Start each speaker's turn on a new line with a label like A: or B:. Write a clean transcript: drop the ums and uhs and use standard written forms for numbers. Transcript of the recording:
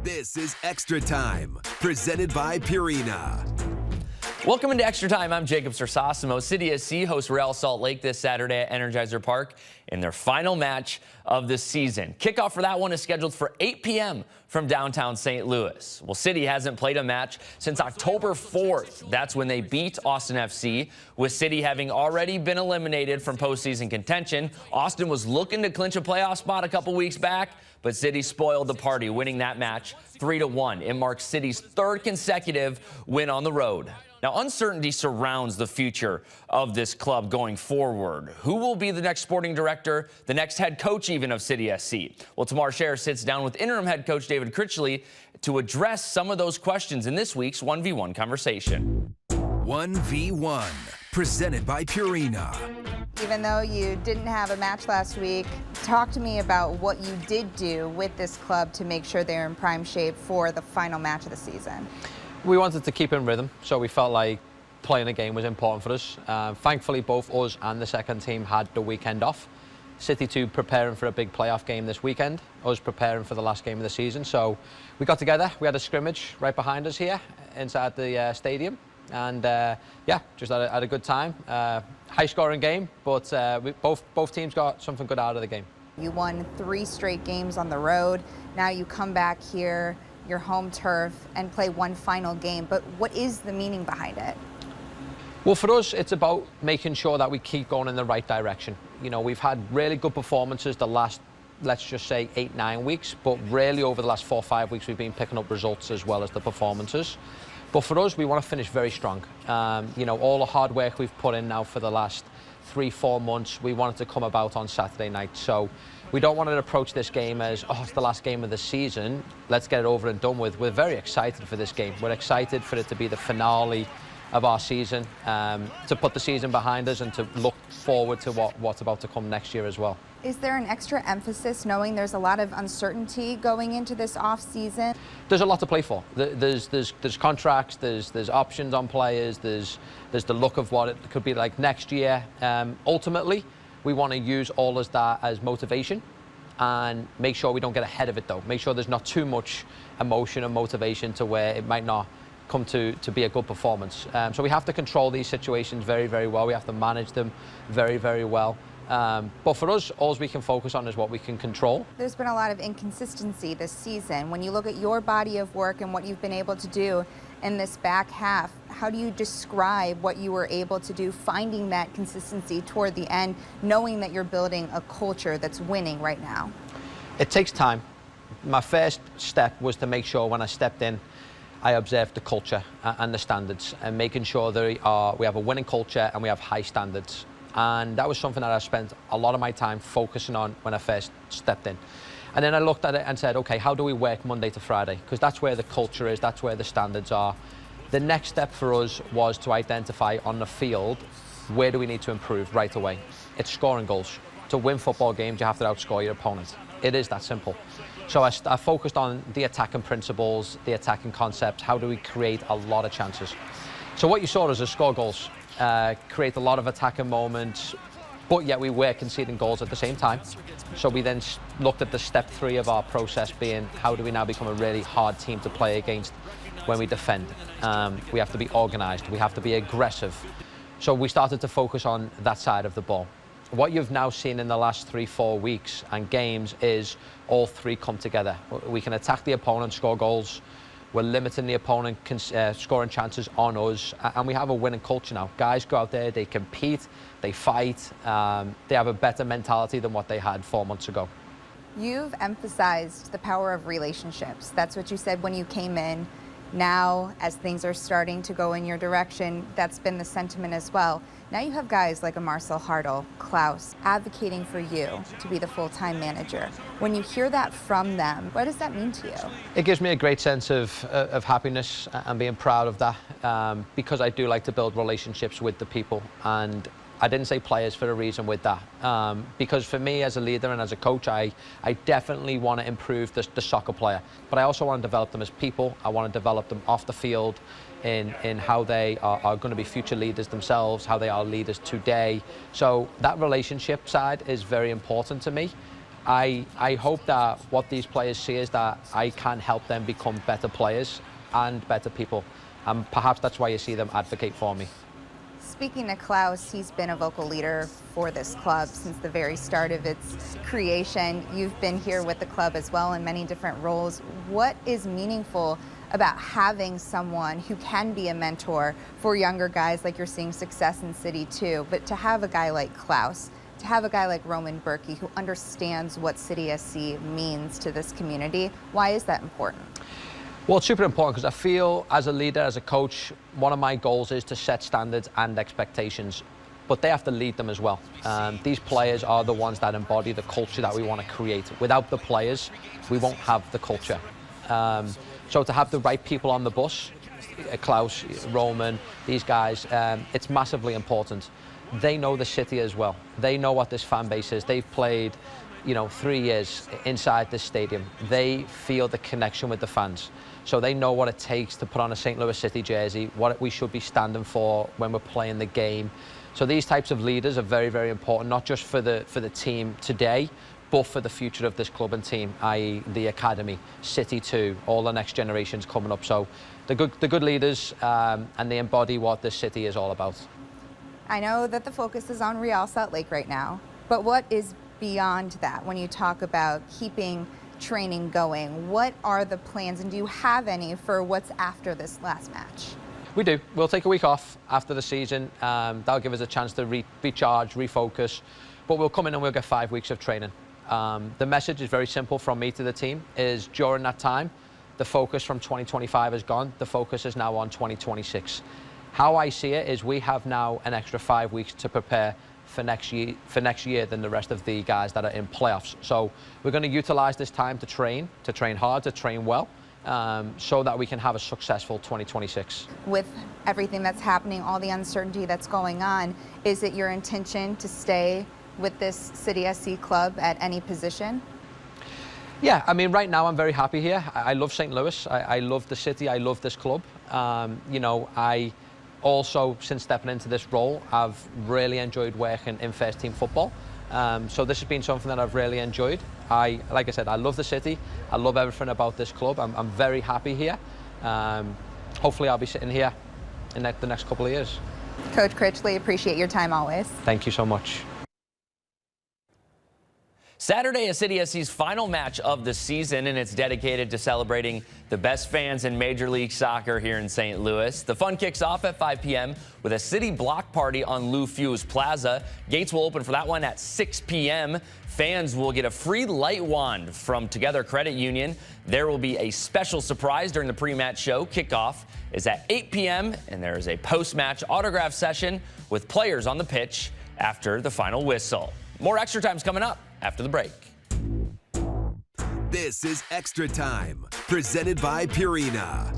A: This is Extra Time, presented by Purina.
B: Welcome into Extra Time. I'm Jacob Sersosimo. City SC hosts Real Salt Lake this Saturday at Energizer Park in their final match of the season. Kickoff for that one is scheduled for 8 p.m. from downtown St. Louis. Well, City hasn't played a match since October 4th. That's when they beat Austin FC, with City having already been eliminated from postseason contention. Austin was looking to clinch a playoff spot a couple weeks back, but City spoiled the party, winning that match 3-1. It marks City's third consecutive win on the road. Now, uncertainty surrounds the future of this club going forward. Who will be the next sporting director, the next head coach even of City SC? Well, Tamar Scher sits down with interim head coach David Critchley to address some of those questions in this week's 1v1 conversation.
A: 1v1, presented by Purina.
C: Even though you didn't have a match last week, talk to me about what you did do with this club to make sure they're in prime shape for the final match of the season.
D: We wanted to keep in rhythm, so we felt like playing a game was important for us. Thankfully, both us and the second team had the weekend off. City 2 preparing for a big playoff game this weekend, us preparing for the last game of the season. So we got together, we had a scrimmage right behind us here inside the stadium. And yeah, just had a good time. High-scoring game, but both teams got something good out of the game.
C: You won 3 straight games on the road. Now you come back here, your home turf, and play one final game. But what is the meaning behind it?
D: Well, for us, it's about making sure that we keep going in the right direction. You know, we've had really good performances the last, let's just say, 8-9 weeks, but really over the last 4 or 5 weeks, we've been picking up results as well as the performances. But for us, we want to finish very strong. You know, all the hard work we've put in now for the last 3-4 months, we want it to come about on Saturday night. So we don't want to approach this game as, oh, it's the last game of the season, let's get it over and done with. We're very excited for this game. We're excited for it to be the finale of our season, to put the season behind us and to look forward to what's about to come next year as well.
C: Is there an extra emphasis knowing there's a lot of uncertainty going into this off-season?
D: There's a lot to play for. There's contracts, there's options on players, there's the look of what it could be like next year. Ultimately, we want to use all of that as motivation and make sure we don't get ahead of it, though. Make sure there's not too much emotion and motivation to where it might not come to be a good performance. So we have to control these situations very, very well. We have to manage them very, very well. But for us, all we can focus on is what we can control.
C: There's been a lot of inconsistency this season. When you look at your body of work and what you've been able to do in this back half, how do you describe what you were able to do, finding that consistency toward the end, knowing that you're building a culture that's winning right now? It
D: takes time. My first step was to make sure when I stepped in, I observed the culture and the standards, and making sure that we have a winning culture and we have high standards. And that was something that I spent a lot of my time focusing on when I first stepped in. And then I looked at it and said, okay, how do we work Monday to Friday? Because that's where the culture is, that's where the standards are. The next step for us was to identify on the field, where do we need to improve right away? It's scoring goals. To win football games, you have to outscore your opponent. It is that simple. So I focused on the attacking principles, the attacking concepts, how do we create a lot of chances. So what you saw was score goals, create a lot of attacking moments, but yet we were conceding goals at the same time. So we then looked at the step 3 of our process being, how do we now become a really hard team to play against when we defend? We have to be organised, we have to be aggressive. So we started to focus on that side of the ball. What you've now seen in the last 3-4 weeks and games is all 3 come together. We can attack the opponent, score goals. We're limiting the opponent scoring chances on us, and we have a winning culture now. Guys go out there, they compete, they fight, they have a better mentality than what they had 4 months ago.
C: You've emphasized the power of relationships. That's what you said when you came in. Now, as things are starting to go in your direction, that's been the sentiment as well. Now you have guys like a Marcel Hartl, Klaus, advocating for you to be the full-time manager. When you hear that from them, what does that mean to you?
D: It gives me a great sense of happiness and being proud of that, because I do like to build relationships with the people, and I didn't say players for a reason with that, because for me as a leader and as a coach, I definitely want to improve the soccer player, but I also want to develop them as people. I want to develop them off the field in how they are going to be future leaders themselves, how they are leaders today. So that relationship side is very important to me. I hope that what these players see is that I can help them become better players and better people. And perhaps that's why you see them advocate for me.
C: Speaking of Klaus, he's been a vocal leader for this club since the very start of its creation. You've been here with the club as well in many different roles. What is meaningful about having someone who can be a mentor for younger guys, like you're seeing success in City too, but to have a guy like Klaus, to have a guy like Roman Bürki who understands what City SC means to this community, why is that important?
D: Well, it's super important because I feel as a leader, as a coach, one of my goals is to set standards and expectations, but they have to lead them as well. These players are the ones that embody the culture that we want to create. Without the players, we won't have the culture. So to have the right people on the bus, Klaus, Roman, these guys, it's massively important. They know the city as well. They know what this fan base is. They've played, 3 years inside this stadium. They feel the connection with the fans. So they know what it takes to put on a St. Louis City jersey, what we should be standing for when we're playing the game. So these types of leaders are very, very important, not just for the team today, but for the future of this club and team, i.e. the academy, City 2, all the next generations coming up. So the good leaders, and they embody what this city is all about.
C: I know that the focus is on Real Salt Lake right now, but what is beyond that when you talk about keeping training going? What are the plans, and do you have any for what's after this last match?
D: We do. We'll take a week off after the season. That'll give us a chance to recharge, refocus, but we'll come in and we'll get 5 weeks of training. The message is very simple from me to the team, is during that time, the focus from 2025 is gone. The focus is now on 2026. How I see it is we have now an extra 5 weeks to prepare for next year than the rest of the guys that are in playoffs. So we're going to utilize this time to train hard, to train well, so that we can have a successful 2026.
C: With everything that's happening, all the uncertainty that's going on, is it your intention to stay with this City SC club at any position?
D: Yeah, I mean, right now I'm very happy here. I love St. Louis. I love the city. I love this club. I also, since stepping into this role, I've really enjoyed working in first team football. So this has been something that I've really enjoyed. Like I said, I love the city. I love everything about this club. I'm very happy here. Hopefully I'll be sitting here in the next couple of years.
C: Coach Critchley, appreciate your time always.
D: Thank you so much.
B: Saturday is City SC's final match of the season, and it's dedicated to celebrating the best fans in Major League Soccer here in St. Louis. The fun kicks off at 5 p.m. with a city block party on Lou Fuse Plaza. Gates will open for that one at 6 p.m. Fans will get a free light wand from Together Credit Union. There will be a special surprise during the pre-match show. Kickoff is at 8 p.m., and there is a post-match autograph session with players on the pitch after the final whistle. More Extra Time's coming up after the break.
A: This is Extra Time, presented by Purina.